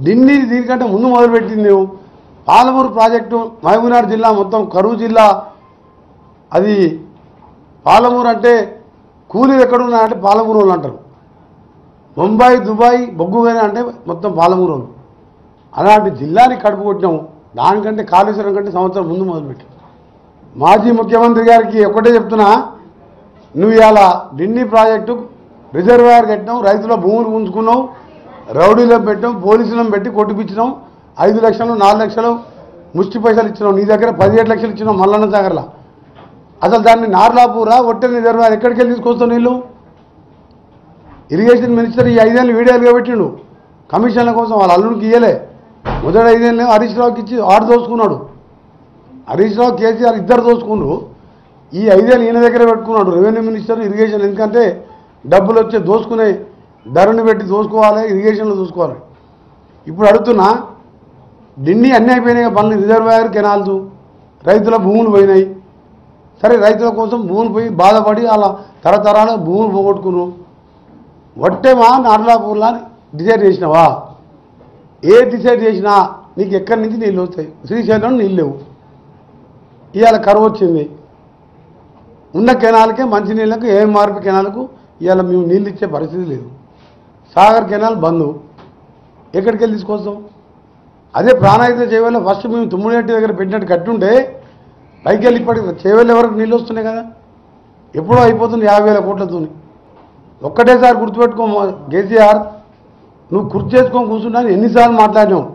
ఢిల్లీ దీనికంటే ముందు మొదలుపెట్టింది నువ్వు. పాలమూరు ప్రాజెక్టు మహబూబ్నగర్ జిల్లా మొత్తం కరువు జిల్లా. అది పాలమూరు అంటే కూలీలు ఎక్కడున్నాయంటే పాలమూరు వాళ్ళు అంటారు. ముంబై దుబాయ్ బొగ్గుగానే అంటే మొత్తం పాలమూరు వాళ్ళు. అలాంటి జిల్లాని కడుపు కొట్టినాము. దానికంటే కాళేశ్వరం కంటే సంవత్సరం ముందు మొదలుపెట్టాం. మాజీ ముఖ్యమంత్రి గారికి ఒకటే చెప్తున్నా, నువ్వు ఇవాళ ఢిల్లీ ప్రాజెక్టు రిజర్వాయర్ కట్టినావు, రైతుల భూములు ఉంచుకున్నావు, రౌడీలను పెట్టాం, పోలీసులను పెట్టి కొట్టిపించినాం, 5 లక్షలు 4 లక్షలు ముష్టి పైసలు ఇచ్చినావు. నీ దగ్గర 17 లక్షలు ఇచ్చినావు మల్లన్న సాగర్లో. అసలు దాన్ని నార్లాపూరా ఒట్టెల రిజర్వాయర్ ఎక్కడికి వెళ్ళి తీసుకొస్తావు నీళ్ళు? ఇరిగేషన్ మినిస్టర్ ఈ 5 ఏళ్ళు వీడియోలుగా పెట్టిండు కమిషన్ల కోసం. వాళ్ళ అల్లుడికి ఇయ్యలే. మొదటి 5 ఏళ్ళు హరీష్ రావుకి ఇచ్చి 6 దోసుకున్నాడు. హరీష్ రావు కేసీఆర్ ఇద్దరు దోసుకున్నారు. ఈ 5 ఏళ్ళు ఈయన దగ్గర పెట్టుకున్నాడు రెవెన్యూ మినిస్టర్ ఇరిగేషన్. ఎందుకంటే డబ్బులు వచ్చే దోసుకునే ధరని పెట్టి దోసుకోవాలి, ఇరిగేషన్లో చూసుకోవాలి. ఇప్పుడు అడుగుతున్నా, ఢిల్లీ అన్నీ అయిపోయినాయి పనులు, రిజర్వాయర్ కెనాల్స్, రైతుల భూములు పోయినాయి. సరే రైతుల కోసం భూములు పోయి బాధపడి అలా తరతరాలు భూములు పోగొట్టుకున్నావు. వట్టేమా నార్లాపూర్లా డిసైడ్ చేసినావా? ఏ డిసైడ్ చేసినా నీకు ఎక్కడి నుంచి నీళ్ళు వస్తాయి? శ్రీశైలం నీళ్ళు లేవు. ఇవాళ కరువు వచ్చింది. ఉన్న కెనాల్కే మంచినీళ్ళకు ఏఎంఆర్పి కెనాల్కు ఇవాళ మేము నీళ్ళు ఇచ్చే పరిస్థితి లేదు. సాగర్ కెనాల్ బంద్. ఎక్కడికి వెళ్ళి తీసుకొస్తాం? అదే ప్రాణాయిత చేవేళ్ళ ఫస్ట్ మేము తుమ్మిడిగట్టి దగ్గర పెట్టినట్టు కట్టుంటే పైకి వెళ్ళి ఇప్పటికి చేవేళ్ళ వరకు నీళ్ళు వస్తున్నాయి కదా. ఎప్పుడో అయిపోతుంది 50,000 కోట్లతో. ఒక్కటేసారి గుర్తుపెట్టుకో కేసీఆర్, నువ్వు కుర్చీ చేసుకొని కూర్చున్నా ఎన్నిసార్లు మాట్లాడినావు.